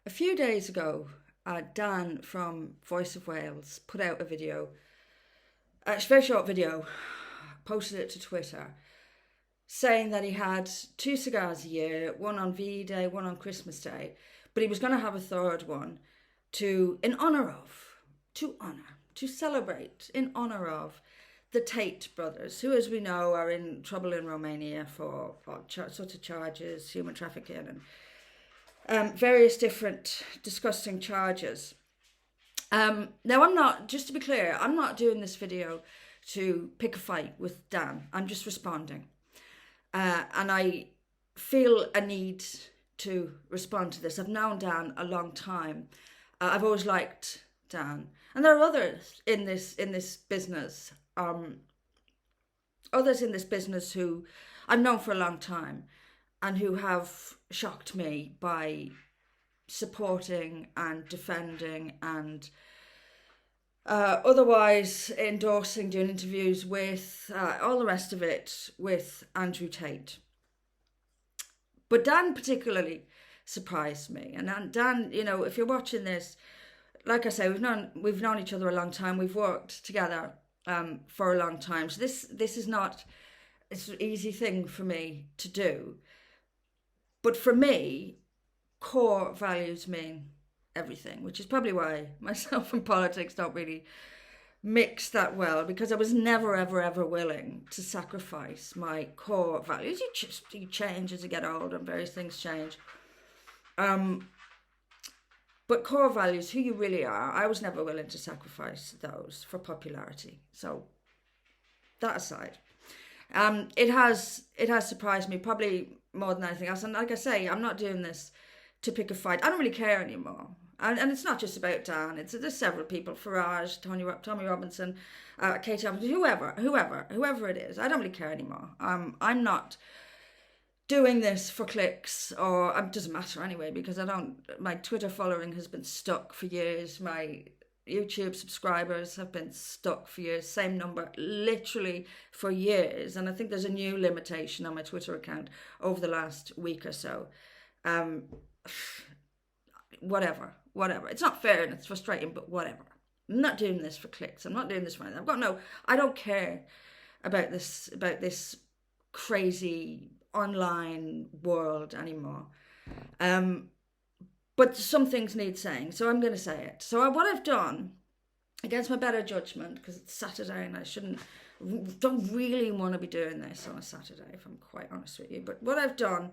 A few days ago, Dan from Voice of Wales put out a video, a very short video, posted it to Twitter, saying that he had 2 cigars a year, one on VE Day, one on Christmas Day, but he was going to have a third one to celebrate, in honour of the Tate brothers, who, as we know, are in trouble in Romania for sorts of charges, human trafficking and various different disgusting charges. Now, I'm not, just to be clear, I'm not doing this video to pick a fight with Dan. I'm just responding. And I feel a need to respond to this. I've known Dan a long time. I've always liked Dan. And there are others in this business, who I've known for a long time and who have shocked me by supporting and defending and otherwise endorsing, doing interviews with, all the rest of it, with Andrew Tate. But Dan particularly surprised me. And Dan, if you're watching this, like I say, we've known each other a long time. We've worked together for a long time. So this is not an easy thing for me to do. But for me, core values mean everything, which is probably why myself and politics don't really mix that well, because I was never, ever, ever willing to sacrifice my core values. You change as you get older and various things change. But core values, who you really are, I was never willing to sacrifice those for popularity. So that aside, it has surprised me probably more than anything else. And like I say, I'm not doing this to pick a fight. I don't really care anymore. And it's not just about Dan. There's several people: Farage, Tommy Robinson, Katie Evans, whoever it is. I don't really care anymore. I'm not doing this for clicks, or it doesn't matter anyway, because my Twitter following has been stuck for years. My YouTube subscribers have been stuck for years, same number literally for years. And I think there's a new limitation on my Twitter account over the last week or so. Whatever. It's not fair and it's frustrating, but whatever. I'm not doing this for clicks. I'm not doing this for anything. I don't care about this crazy online world anymore. But some things need saying, so I'm going to say it. So what I've done, against my better judgment, because it's Saturday and I don't really want to be doing this on a Saturday, if I'm quite honest with you. But what I've done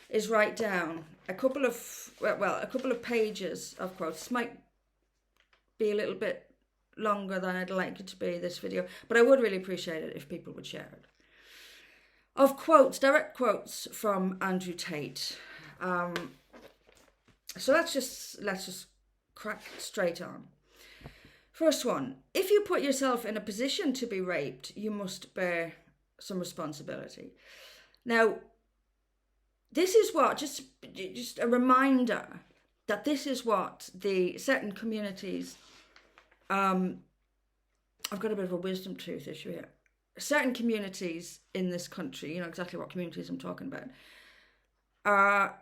is write down a couple of pages of quotes. This might be a little bit longer than I'd like it to be, this video, but I would really appreciate it if people would share it. Of quotes, direct quotes from Andrew Tate. So let's just crack straight on. First one: if you put yourself in a position to be raped, you must bear some responsibility. Now, this is what, just a reminder that this is what the certain communities, I've got a bit of a wisdom tooth issue here. Certain communities in this country, you know exactly what communities I'm talking about,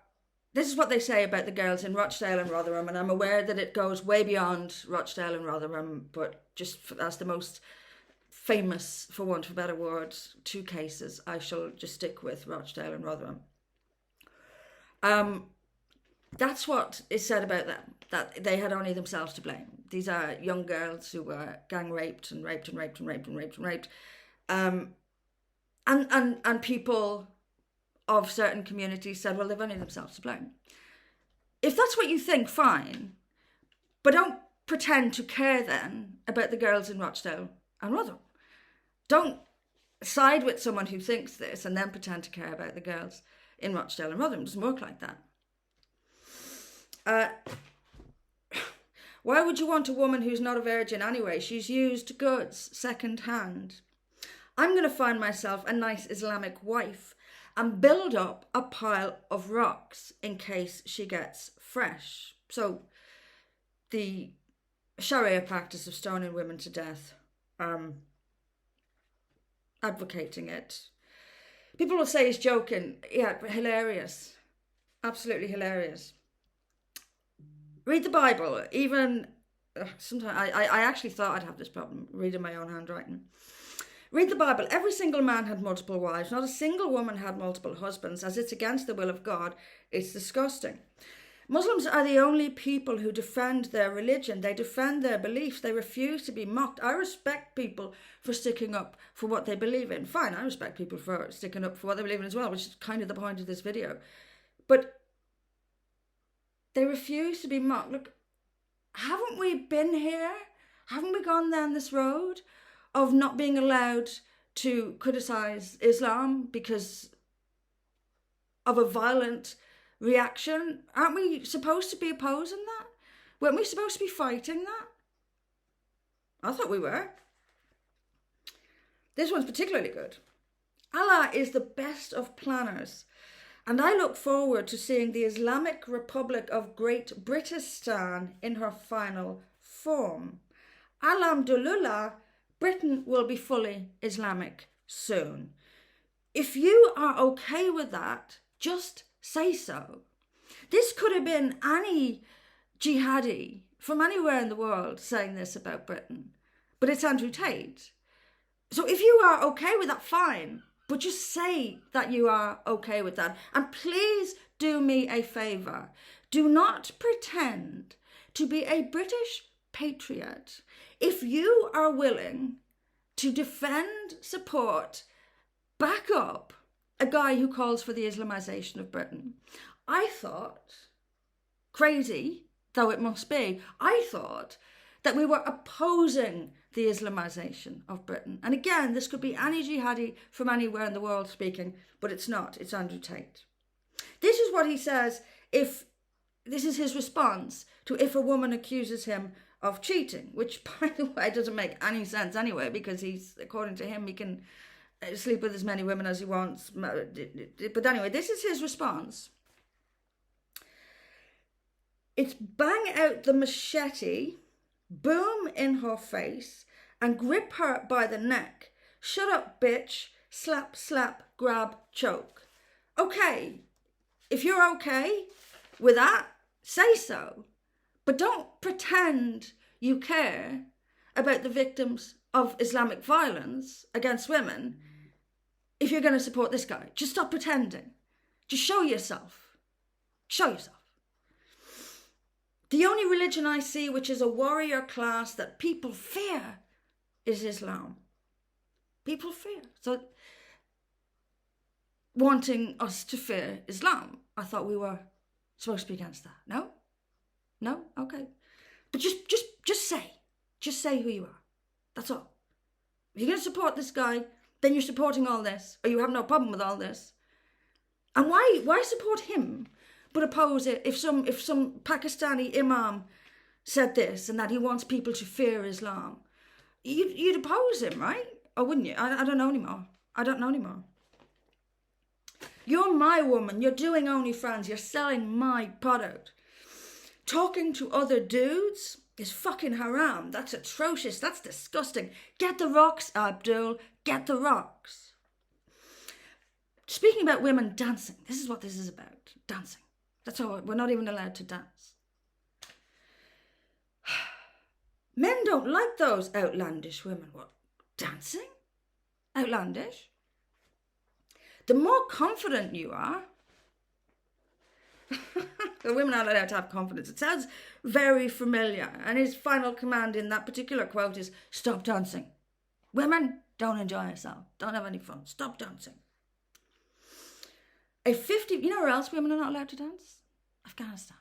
this is what they say about the girls in Rochdale and Rotherham, and I'm aware that it goes way beyond Rochdale and Rotherham, but as the most famous, for want of a better word, two cases, I shall just stick with Rochdale and Rotherham. That's what is said about them, that they had only themselves to blame. These are young girls who were gang raped and raped. And people of certain communities said, well, they've only themselves to blame. If that's what you think, fine. But don't pretend to care then about the girls in Rochdale and Rotherham. Don't side with someone who thinks this and then pretend to care about the girls in Rochdale and Rotherham. It doesn't work like that. Why would you want a woman who's not a virgin anyway? She's used goods second hand. I'm going to find myself a nice Islamic wife and build up a pile of rocks in case she gets fresh. So the Sharia practice of stoning women to death, advocating it. People will say he's joking. Yeah, hilarious. Absolutely hilarious. Read the Bible. Even sometimes I actually thought I'd have this problem reading my own handwriting. Read the Bible. Every single man had multiple wives. Not a single woman had multiple husbands, as it's against the will of God. It's disgusting. Muslims are the only people who defend their religion. They defend their beliefs. They refuse to be mocked. I respect people for sticking up for what they believe in. Fine, I respect people for sticking up for what they believe in as well, which is kind of the point of this video. But they refuse to be mocked. Look, haven't we been here? Haven't we gone down this road of not being allowed to criticise Islam because of a violent reaction? Aren't we supposed to be opposing that? Weren't we supposed to be fighting that? I thought we were. This one's particularly good. Allah is the best of planners, and I look forward to seeing the Islamic Republic of Great Britistan in her final form. Alhamdulillah, Britain will be fully Islamic soon. If you are okay with that, just say so. This could have been any jihadi from anywhere in the world saying this about Britain, but it's Andrew Tate. So if you are okay with that, fine, but just say that you are okay with that. And please do me a favour. Do not pretend to be a British patriot if you are willing to defend, support, back up a guy who calls for the Islamization of Britain. I thought, crazy though it must be, I thought that we were opposing the Islamization of Britain. And again, this could be any jihadi from anywhere in the world speaking, but it's not. It's Andrew Tate. This is what he says this is his response to if a woman accuses him of cheating, which, by the way, doesn't make any sense anyway, because he's, according to him, he can sleep with as many women as he wants. But anyway, this is his response. It's bang out the machete, boom in her face, and grip her by the neck. Shut up, bitch. Slap, slap, grab, choke. Okay, if you're okay with that, say so. But don't pretend you care about the victims of Islamic violence against women if you're going to support this guy. Just stop pretending. Just show yourself. Show yourself. The only religion I see which is a warrior class that people fear is Islam. People fear. So, wanting us to fear Islam, I thought we were supposed to be against that. No? No? Okay. But just say who you are. That's all. If you're going to support this guy, then you're supporting all this, or you have no problem with all this. And why support him, but oppose it if some Pakistani imam said this and that he wants people to fear Islam? You'd oppose him, right? Or wouldn't you? I don't know anymore. I don't know anymore. You're my woman. You're doing OnlyFans. You're selling my product. Talking to other dudes is fucking haram. That's atrocious. That's disgusting. Get the rocks, Abdul. Get the rocks. Speaking about women dancing, this is what this is about. Dancing. That's all. We're not even allowed to dance. Men don't like those outlandish women. What? Dancing? Outlandish? The more confident you are, the women are allowed to have confidence. It sounds very familiar. And his final command in that particular quote is, stop dancing. Women, don't enjoy yourself. Don't have any fun. Stop dancing. You know where else women are not allowed to dance? Afghanistan.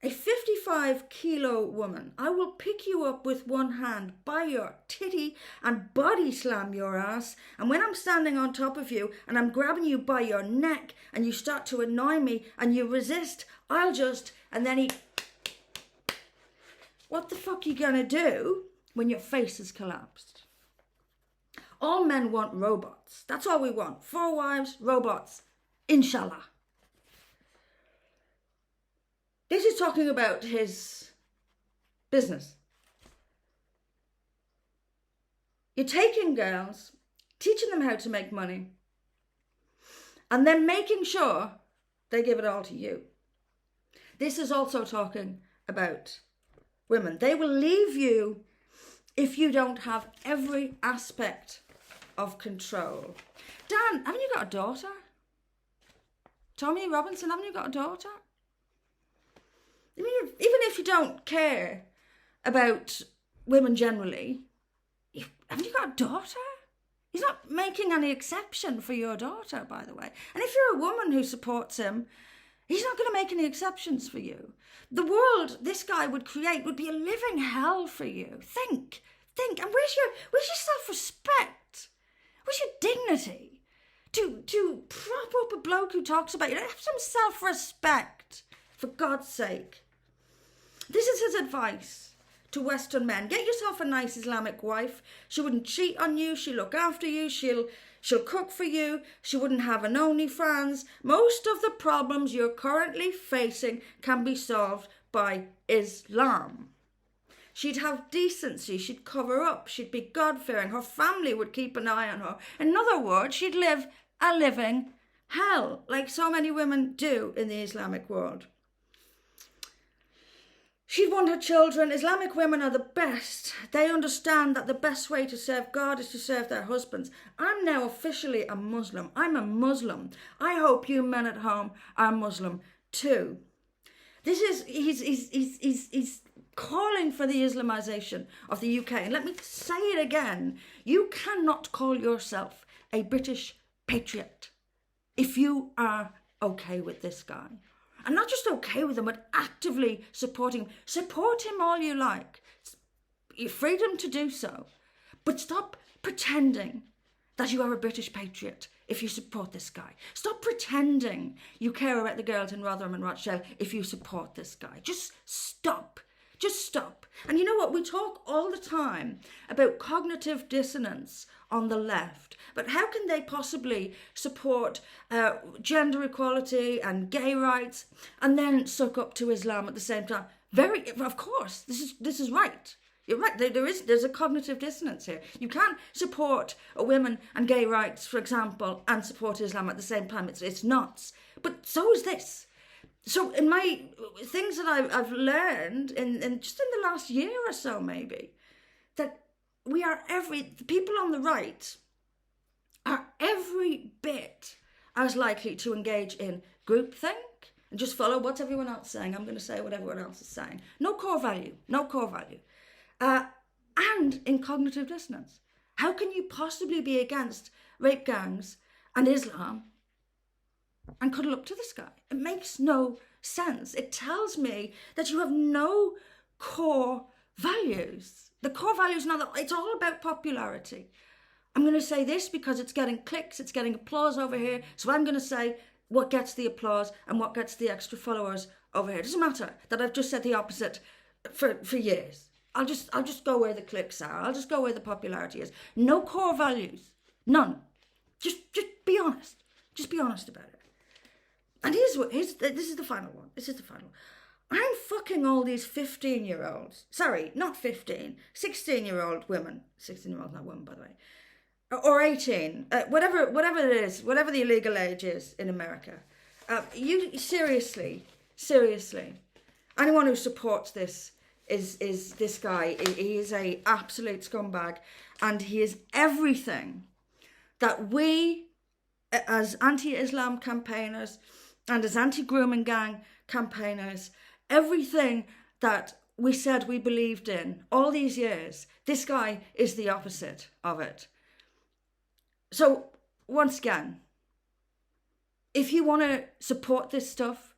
A 55-kilo woman, I will pick you up with one hand by your titty and body slam your ass. And when I'm standing on top of you and I'm grabbing you by your neck and you start to annoy me and you resist, I'll just... And then he... What the fuck are you going to do when your face is collapsed? All men want robots. That's all we want. 4 wives, robots. Inshallah. This is talking about his business. You're taking girls, teaching them how to make money, and then making sure they give it all to you. This is also talking about women. They will leave you if you don't have every aspect of control. Dan, haven't you got a daughter? Tommy Robinson, haven't you got a daughter? I mean, even if you don't care about women generally, haven't you got a daughter? He's not making any exception for your daughter, by the way. And if you're a woman who supports him, he's not going to make any exceptions for you. The world this guy would create would be a living hell for you. Think. And where's your self-respect? Where's your dignity? To prop up a bloke who talks about you. Have some self-respect, for God's sake. This is his advice to Western men. Get yourself a nice Islamic wife. She wouldn't cheat on you. She'll look after you. She'll cook for you. She wouldn't have an OnlyFans. Most of the problems you're currently facing can be solved by Islam. She'd have decency. She'd cover up. She'd be God-fearing. Her family would keep an eye on her. In other words, she'd live a living hell, like so many women do in the Islamic world. She'd want her children. Islamic women are the best. They understand that the best way to serve God is to serve their husbands. I'm now officially a Muslim. I'm a Muslim. I hope you men at home are Muslim too. He's calling for the Islamization of the UK. And let me say it again. You cannot call yourself a British patriot if you are okay with this guy. And not just okay with him, but actively supporting him. Support him all you like. Your freedom to do so. But stop pretending that you are a British patriot if you support this guy. Stop pretending you care about the girls in Rotherham and Rochdale if you support this guy. Just stop. Just stop. And you know what? We talk all the time about cognitive dissonance on the left, but how can they possibly support gender equality and gay rights and then suck up to Islam at the same time? Of course, this is right. You're right. There's a cognitive dissonance here. You can't support women and gay rights, for example, and support Islam at the same time. It's nuts. But so is this. So in my things that I've learned in just in the last year or so, maybe, that the people on the right are every bit as likely to engage in groupthink and just follow what's everyone else saying. I'm going to say what everyone else is saying. No core value. And in cognitive dissonance. How can you possibly be against rape gangs and Islam and cuddle up to this guy? It makes no sense. It tells me that you have no core values. The core values now, it's all about popularity. I'm going to say this because it's getting clicks, it's getting applause over here. So I'm going to say what gets the applause and what gets the extra followers over here. It doesn't matter that I've just said the opposite for years. I'll just go where the clicks are. I'll just go where the popularity is. No core values. None. Just be honest. Just be honest about it. And this is the final one. This is the final one. I'm fucking all these 15-year-olds. Sorry, not 15. 16-year-old women. 16-year-old, not women, by the way. Or 18. Whatever it is. Whatever the illegal age is in America. You seriously. Anyone who supports this is this guy. He is a absolute scumbag. And he is everything that we, as anti-Islam campaigners and as anti-grooming gang campaigners, everything that we said we believed in all these years, this guy is the opposite of it. So, once again, if you want to support this stuff,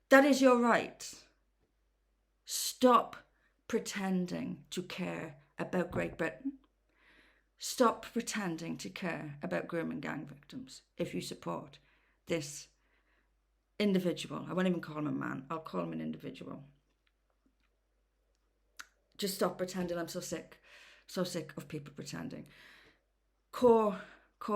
that is your right. Stop pretending to care about Great Britain. Stop pretending to care about grooming gang victims if you support this individual. I won't even call him a man. I'll call him an individual. Just stop pretending. I'm so sick of people pretending. Core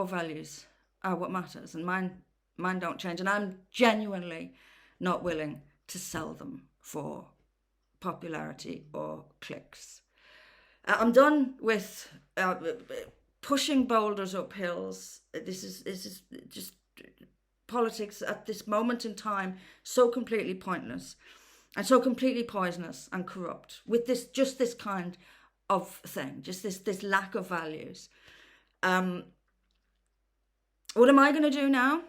values are what matters, and mine don't change. And I'm genuinely not willing to sell them for popularity or clicks. I'm done with pushing boulders up hills. This is just politics at this moment in time, so completely pointless. and so completely poisonous and corrupt with this kind of thing, just this lack of values. What am I going to do now?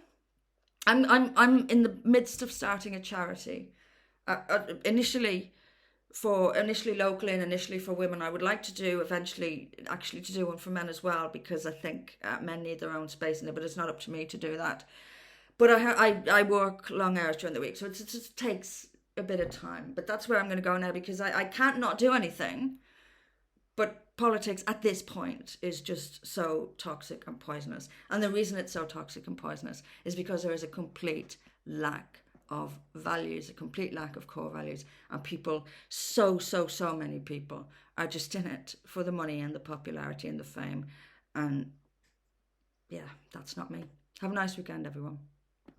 I'm in the midst of starting a charity. Initially locally and initially for women. I would like to do eventually actually to do one for men as well, because I think men need their own space in it, but it's not up to me to do that. But I work long hours during the week, so it just takes a bit of time. But that's where I'm going to go now, because I can't not do anything. But politics at this point is just so toxic and poisonous. And the reason it's so toxic and poisonous is because there is a complete lack of values, a complete lack of core values. And people, so many people are just in it for the money and the popularity and the fame. And yeah, that's not me. Have a nice weekend, everyone.